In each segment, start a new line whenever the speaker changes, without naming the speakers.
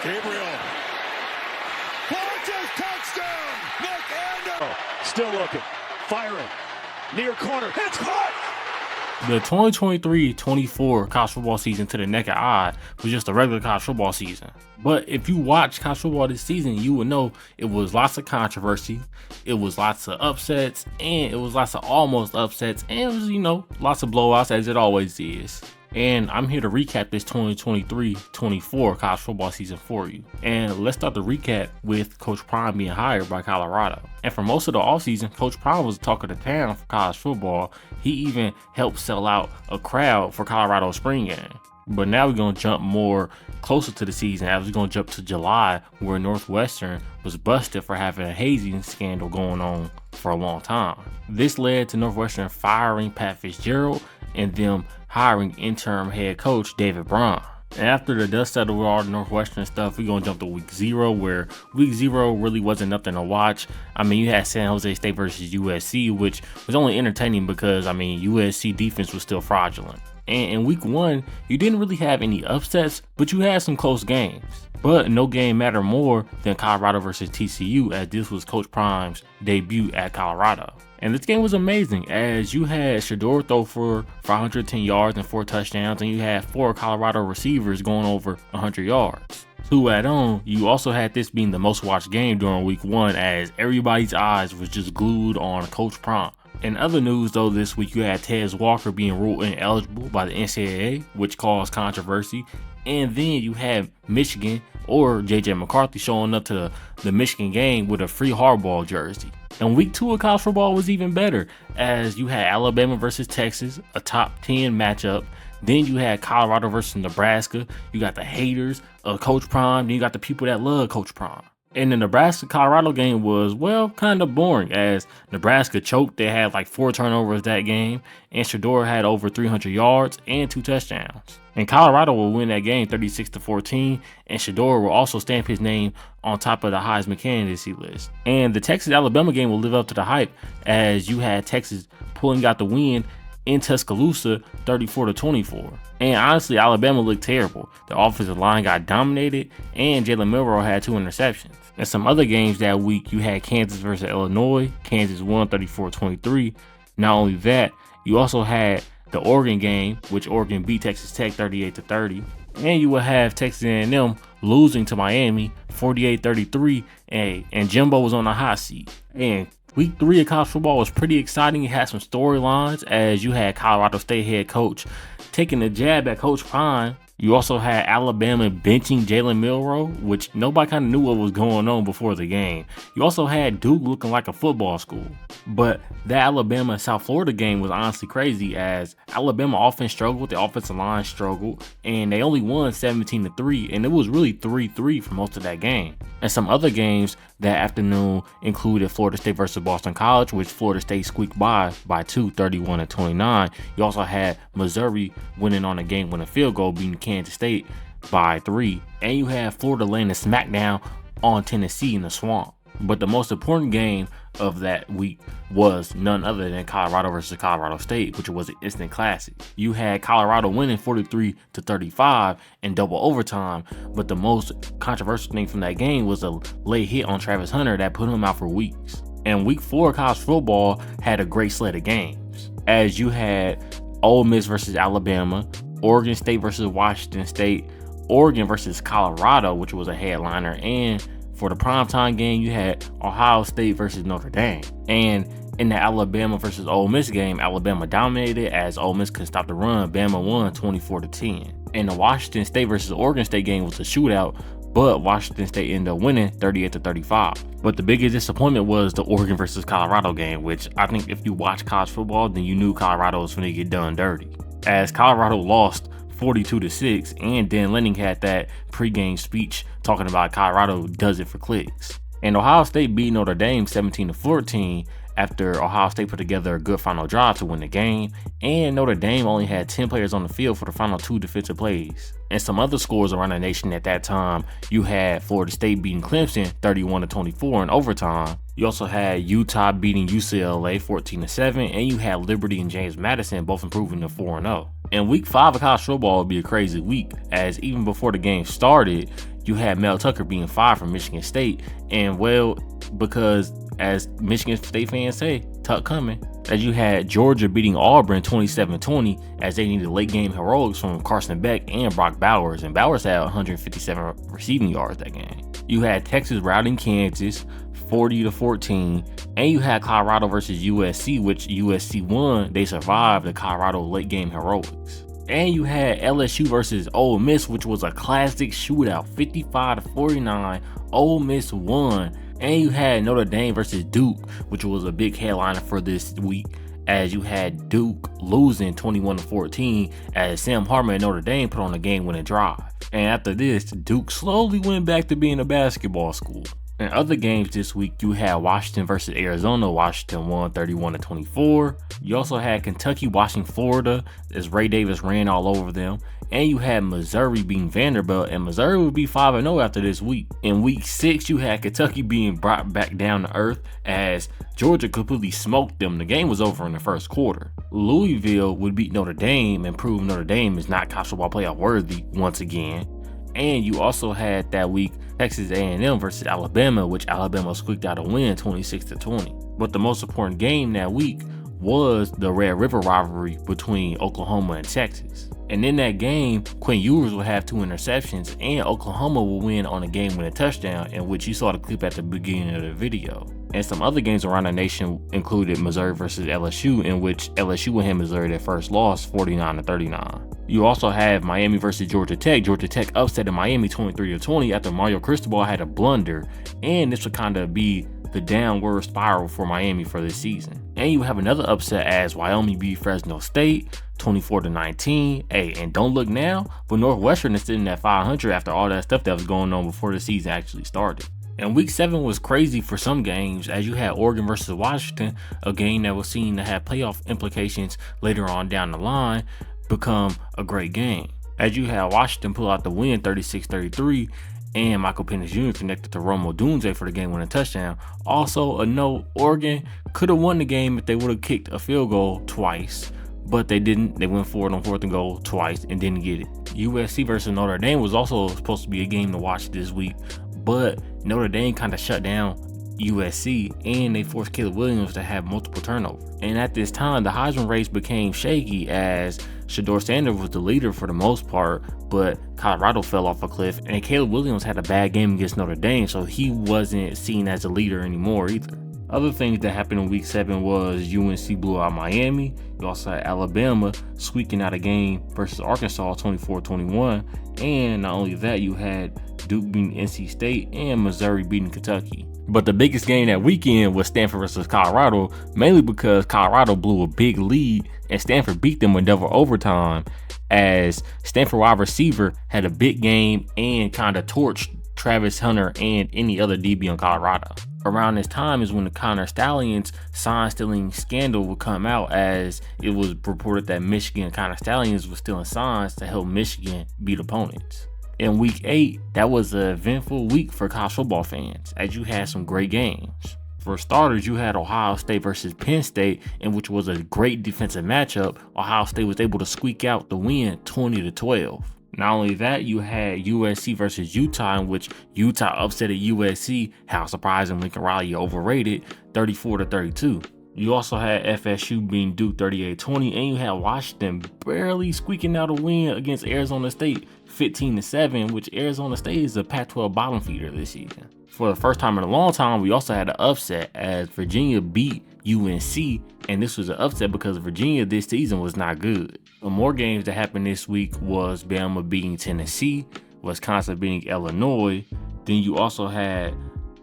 Gabriel. Launches touchdown. Nick Anderson. Still looking. Firing. Near corner. It's caught.
The 2023-24 college football season to the naked eye was just a regular college football season. But if you watch college football this season, you would know it was lots of controversy, it was lots of upsets, and it was lots of almost upsets, and it was, lots of blowouts as it always is. And I'm here to recap this 2023-24 college football season for you. And let's start the recap with Coach Prime being hired by Colorado. And for most of the offseason, Coach Prime was the talk of the town for college football. He even helped sell out a crowd for Colorado's spring game. But now we're going to jump more closer to the season as we're going to jump to July, where Northwestern was busted for having a hazing scandal going on for a long time. This led to Northwestern firing Pat Fitzgerald and them hiring interim head coach David Braun. And after the dust settled with all the Northwestern stuff, we're going to jump to week 0, where week 0 really wasn't nothing to watch. You had San Jose State versus USC, which was only entertaining because, USC defense was still fraudulent. And in week 1, you didn't really have any upsets, but you had some close games. But no game mattered more than Colorado versus TCU, as this was Coach Prime's debut at Colorado. And this game was amazing, as you had Shedeur throw for 510 yards and 4 touchdowns, and you had 4 Colorado receivers going over 100 yards. To add on, you also had this being the most watched game during week 1, as everybody's eyes was just glued on Coach Prime. In other news though, this week you had Tez Walker being ruled ineligible by the NCAA, which caused controversy. And then you had Michigan or JJ McCarthy showing up to the Michigan game with a free hardball jersey. And week 2 of college football was even better, as you had Alabama versus Texas, a top 10 matchup. Then you had Colorado versus Nebraska. You got the haters of Coach Prime. Then you got the people that love Coach Prime. And the Nebraska-Colorado game was, kind of boring, as Nebraska choked. They had like 4 turnovers that game, and Shedeur had over 300 yards and 2 touchdowns. And Colorado will win that game 36-14, and Shedeur will also stamp his name on top of the Heisman candidacy list. And the Texas-Alabama game will live up to the hype, as you had Texas pulling out the win in Tuscaloosa 34-24. And honestly, Alabama looked terrible. The offensive line got dominated, and Jalen Milroe had 2 interceptions. And some other games that week, you had Kansas versus Illinois. Kansas won 34-23. Not only that, you also had the Oregon game, which Oregon beat Texas Tech 38-30. And you will have Texas A&M losing to Miami 48-33, and Jimbo was on the hot seat. And week 3 of college football was pretty exciting. It had some storylines, as you had Colorado State head coach taking a jab at Coach Prime. You also had Alabama benching Jalen Milroe, which nobody kind of knew what was going on before the game. You also had Duke looking like a football school. But the Alabama-South Florida game was honestly crazy, as Alabama offense struggled, the offensive line struggled, and they only won 17-3, and it was really 3-3 for most of that game. And some other games that afternoon included Florida State versus Boston College, which Florida State squeaked by 2, 31-29. You also had Missouri winning on a game-winning field goal, beating Kansas State by 3. And you had Florida laying a smackdown on Tennessee in the Swamp. But the most important game of that week was none other than Colorado versus Colorado State, which was an instant classic. You had Colorado winning 43-35 in double overtime, but the most controversial thing from that game was a late hit on Travis Hunter that put him out for weeks. And week 4 of college football had a great slate of games, as you had Ole Miss versus Alabama, Oregon State versus Washington State, Oregon versus Colorado, which was a headliner, and for the primetime game, you had Ohio State versus Notre Dame. And in the Alabama versus Ole Miss game, Alabama dominated as Ole Miss couldn't stop the run. Bama won 24-10. And the Washington State versus Oregon State game was a shootout, but Washington State ended up winning 38-35. But the biggest disappointment was the Oregon versus Colorado game, which I think if you watch college football, then you knew Colorado was going to get done dirty, as Colorado lost 42-6, and Dan Lenning had that pregame speech talking about Colorado does it for clicks. And Ohio State beat Notre Dame 17-14, after Ohio State put together a good final drive to win the game, and Notre Dame only had 10 players on the field for the final 2 defensive plays. And some other scores around the nation at that time, you had Florida State beating Clemson 31-24 in overtime. You also had Utah beating UCLA 14-7, and you had Liberty and James Madison both improving to 4-0. And week 5 of college football would be a crazy week, as even before the game started, you had Mel Tucker being fired from Michigan State, and well, because as Michigan State fans say, Tuck coming. As you had Georgia beating Auburn 27-20 as they needed late game heroics from Carson Beck and Brock Bowers, and Bowers had 157 receiving yards that game. You had Texas routing Kansas 40-14, and you had Colorado versus USC, which USC won. They survived the Colorado late game heroics. And you had LSU versus Ole Miss, which was a classic shootout, 55-49. Ole Miss won. And you had Notre Dame versus Duke, which was a big headliner for this week, as you had Duke losing 21-14 as Sam Hartman and Notre Dame put on a game-winning drive. And after this, Duke slowly went back to being a basketball school. In other games this week, you had Washington versus Arizona. Washington won 31-24. You also had Kentucky watching Florida as Ray Davis ran all over them. And you had Missouri beating Vanderbilt, and Missouri would be 5-0 after this week. In week 6, you had Kentucky being brought back down to earth as Georgia completely smoked them. The game was over in the first quarter. Louisville would beat Notre Dame and prove Notre Dame is not college football playoff worthy once again. And you also had that week Texas A&M versus Alabama, which Alabama squeaked out a win 26-20. But the most important game that week was the Red River rivalry between Oklahoma and Texas. And in that game, Quinn Ewers will have 2 interceptions, and Oklahoma will win on a game-winning touchdown, in which you saw the clip at the beginning of the video. And some other games around the nation included Missouri versus LSU, in which LSU would hand Missouri their first loss 49-39. You also have Miami versus Georgia Tech. Georgia Tech upset in Miami 23-20 after Mario Cristobal had a blunder, and this would kind of be the downward spiral for Miami for this season. And you have another upset as Wyoming beat Fresno State 24-19. Hey, and don't look now, but Northwestern is sitting at 500 after all that stuff that was going on before the season actually started. And week 7 was crazy for some games, as you had Oregon versus Washington, a game that was seen to have playoff implications later on down the line, become a great game. As you had Washington pull out the win 36-33, and Michael Penix Jr. connected to Rome Odunze for the game-winning touchdown. Also, a note, Oregon could have won the game if they would have kicked a field goal twice, but they didn't. They went for it on 4th and goal twice and didn't get it. USC versus Notre Dame was also supposed to be a game to watch this week, but Notre Dame kind of shut down USC, and they forced Caleb Williams to have multiple turnovers. And at this time, the Heisman race became shaky as Shedeur Sanders was the leader for the most part, but Colorado fell off a cliff, and Caleb Williams had a bad game against Notre Dame, so he wasn't seen as a leader anymore either. Other things that happened in week 7 was UNC blew out Miami. You also had Alabama squeaking out a game versus Arkansas 24-21. And not only that, you had Duke beating NC State and Missouri beating Kentucky. But the biggest game that weekend was Stanford versus Colorado, mainly because Colorado blew a big lead and Stanford beat them in double overtime, as Stanford wide receiver had a big game and kind of torched Travis Hunter and any other DB on Colorado. Around this time is when the Connor Stallions sign stealing scandal would come out, as it was reported that Michigan Connor Stallions was stealing signs to help Michigan beat opponents. In week 8, that was an eventful week for college football fans, as you had some great games. For starters, you had Ohio State versus Penn State, in which was a great defensive matchup. Ohio State was able to squeak out the win 20-12. Not only that, you had USC versus Utah, in which Utah upsetted USC, how surprising Lincoln Riley overrated, 34-32. You also had FSU beating Duke 38-20, and you had Washington barely squeaking out a win against Arizona State 15-7, which Arizona State is a Pac-12 bottom feeder this season. For the first time in a long time, we also had an upset as Virginia beat UNC, and this was an upset because Virginia this season was not good. But more games that happened this week was Bama beating Tennessee, Wisconsin beating Illinois. Then you also had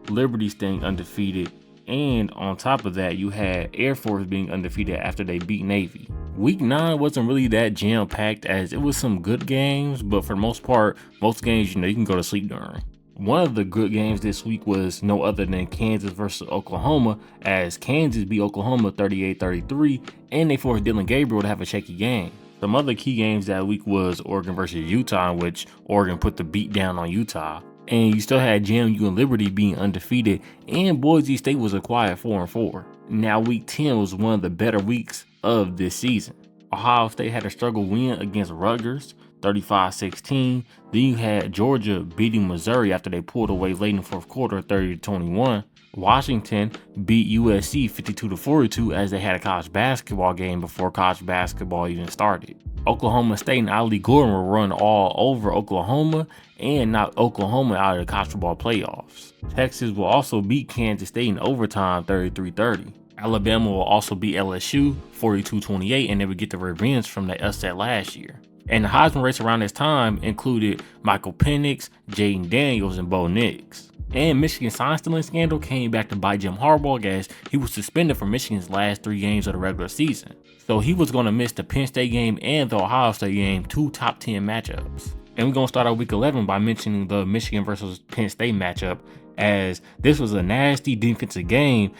Liberty staying undefeated, and on top of that, you had Air Force being undefeated after they beat Navy. Week 9 wasn't really that jam-packed, as it was some good games, but for the most part, most games, you can go to sleep during. One of the good games this week was no other than Kansas versus Oklahoma, as Kansas beat Oklahoma 38-33, and they forced Dylan Gabriel to have a shaky game. Some other key games that week was Oregon versus Utah, in which Oregon put the beat down on Utah. And you still had JMU and Liberty being undefeated, and Boise State was a quiet 4-4. Now week 10 was one of the better weeks of this season. Ohio State had a struggle win against Rutgers, 35-16. Then you had Georgia beating Missouri after they pulled away late in the fourth quarter, 30-21. Washington beat USC 52-42 as they had a college basketball game before college basketball even started. Oklahoma State and Ali Gordon will run all over Oklahoma and knock Oklahoma out of the college football playoffs. Texas will also beat Kansas State in overtime 33-30. Alabama will also beat LSU 42-28, and they would get the revenge from the upset last year. And the Heisman race around this time included Michael Penix, Jaden Daniels, and Bo Nix. And Michigan's sign stealing scandal came back to bite Jim Harbaugh as he was suspended for Michigan's last 3 games of the regular season. So he was going to miss the Penn State game and the Ohio State game, 2 top 10 matchups. And we're going to start out week 11 by mentioning the Michigan versus Penn State matchup, as this was a nasty defensive game.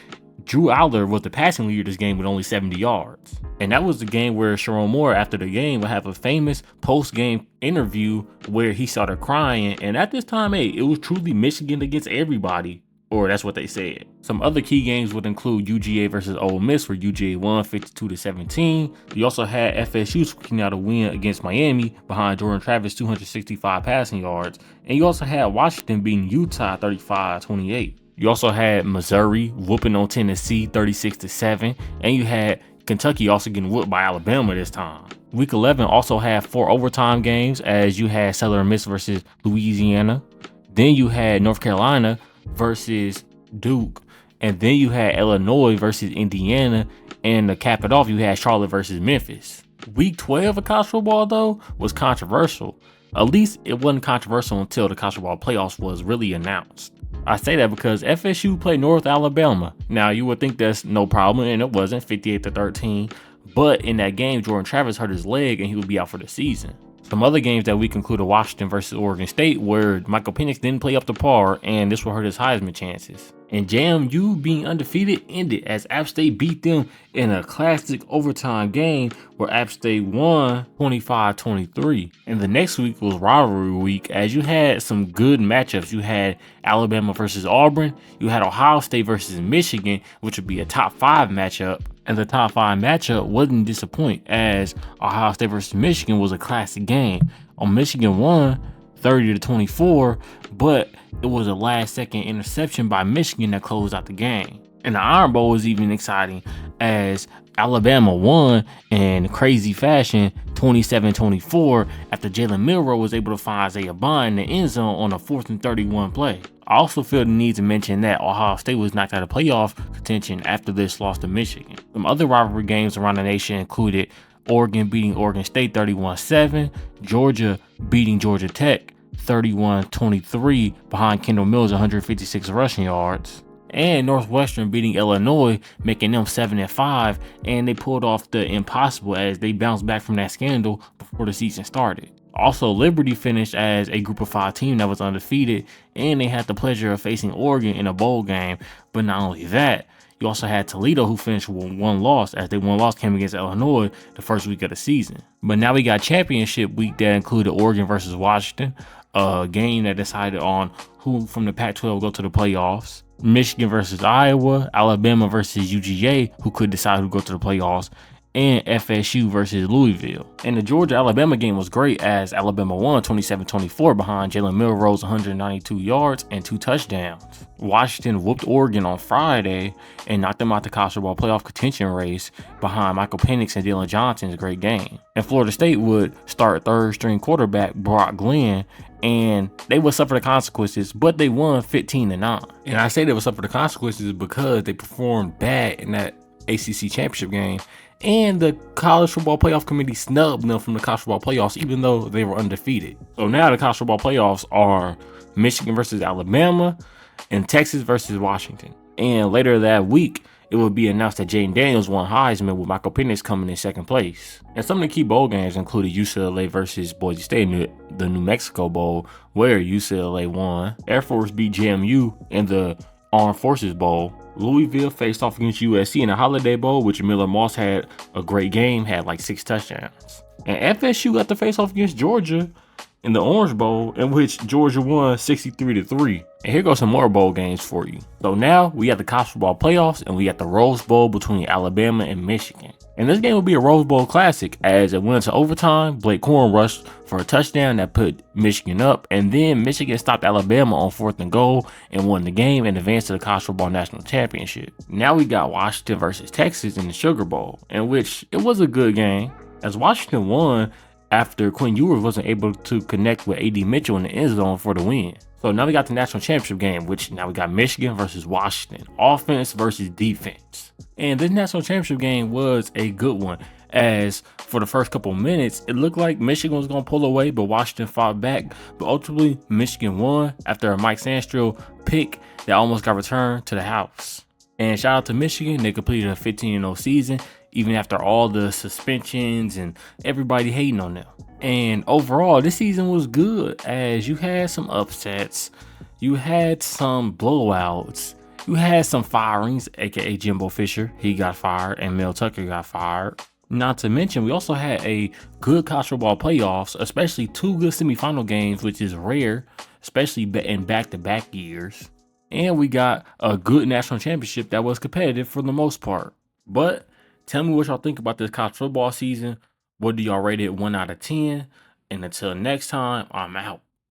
Drew Aller was the passing leader this game with only 70 yards. And that was the game where Sharon Moore, after the game, would have a famous post-game interview where he started crying. And at this time, it was truly Michigan against everybody, or that's what they said. Some other key games would include UGA versus Ole Miss, where UGA won 52-17. You also had FSU squeaking out a win against Miami behind Jordan Travis' 265 passing yards. And you also had Washington beating Utah 35-28. You also had Missouri whooping on Tennessee 36-7, and you had Kentucky also getting whooped by Alabama this time. Week 11 also had 4 overtime games, as you had Southern Miss versus Louisiana. Then you had North Carolina versus Duke, and then you had Illinois versus Indiana, and to cap it off, you had Charlotte versus Memphis. Week 12 of college football, though, was controversial. At least it wasn't controversial until the college football playoffs was really announced. I say that because FSU played North Alabama. Now, you would think that's no problem, and it wasn't, 58-13. But in that game, Jordan Travis hurt his leg, and he would be out for the season. Some other games that week included Washington versus Oregon State, where Michael Penix didn't play up to par, and this will hurt his Heisman chances. And JMU being undefeated ended as App State beat them in a classic overtime game where App State won 25-23. And the next week was rivalry week, as you had some good matchups. You had Alabama versus Auburn, you had Ohio State versus Michigan, which would be a top 5 matchup. And the top 5 matchup wasn't disappointing, as Ohio State versus Michigan was a classic game. Michigan won 30-24, but it was a last-second interception by Michigan that closed out the game. And the Iron Bowl was even exciting, as Alabama won in crazy fashion 27-24 after Jalen Milroe was able to find Isaiah Bond in the end zone on a 4th and 31 play. I also feel the need to mention that Ohio State was knocked out of playoff contention after this loss to Michigan. Some other rivalry games around the nation included Oregon beating Oregon State 31-7, Georgia beating Georgia Tech 31-23 behind Kendall Mills' 156 rushing yards, and Northwestern beating Illinois, making them 7-5, and they pulled off the impossible as they bounced back from that scandal before the season started. Also, Liberty finished as a group of 5 team that was undefeated, and they had the pleasure of facing Oregon in a bowl game. But not only that, you also had Toledo, who finished with 1 loss, as their 1 loss came against Illinois the first week of the season. But now we got championship week that included Oregon versus Washington, a game that decided on who from the Pac-12 go to the playoffs. Michigan versus Iowa, Alabama versus UGA, who could decide who go to the playoffs, and FSU versus Louisville. And the Georgia-Alabama game was great, as Alabama won 27-24 behind Jalen Milroe's 192 yards and 2 touchdowns. Washington whooped Oregon on Friday and knocked them out the college football playoff contention race behind Michael Penix and Dylan Johnson's great game. And Florida State would start 3rd-string quarterback Brock Glenn, and they would suffer the consequences, but they won 15-9. And I say they would suffer the consequences because they performed bad in that ACC championship game, and the college football playoff committee snubbed them from the college football playoffs, even though they were undefeated. So now the college football playoffs are Michigan versus Alabama and Texas versus Washington. And later that week, it would be announced that Jaden Daniels won Heisman, with Michael Penix coming in second place. And some of the key bowl games included UCLA versus Boise State in the New Mexico Bowl, where UCLA won. Air Force beat JMU in the Armed Forces Bowl. Louisville faced off against USC in the Holiday Bowl, which Miller Moss had a great game, had like 6 touchdowns. And FSU got to face off against Georgia in the Orange Bowl, in which Georgia won 63-3. And here goes some more bowl games for you. So now we got the college football playoffs, and we got the Rose Bowl between Alabama and Michigan. And this game will be a Rose Bowl classic, as it went into overtime. Blake Corum rushed for a touchdown that put Michigan up, and then Michigan stopped Alabama on 4th and goal and won the game and advanced to the college football national championship. Now we got Washington versus Texas in the Sugar Bowl, in which it was a good game, as Washington won after Quinn Ewers wasn't able to connect with A.D. Mitchell in the end zone for the win. So now we got the national championship game, which now we got Michigan versus Washington, offense versus defense. And this national championship game was a good one, as for the first couple minutes, it looked like Michigan was going to pull away, but Washington fought back. But ultimately, Michigan won after a Mike Sandstrom pick that almost got returned to the house. And shout out to Michigan, they completed a 15-0 season, even after all the suspensions and everybody hating on them. And overall, this season was good, as you had some upsets, you had some blowouts, you had some firings, aka Jimbo Fisher, he got fired, and Mel Tucker got fired. Not to mention, we also had a good college football playoffs, especially 2 good semifinal games, which is rare, especially in back-to-back years. And we got a good national championship that was competitive for the most part. But tell me what y'all think about this college football season. What do y'all rate it 1 out of 10? And until next time, I'm out.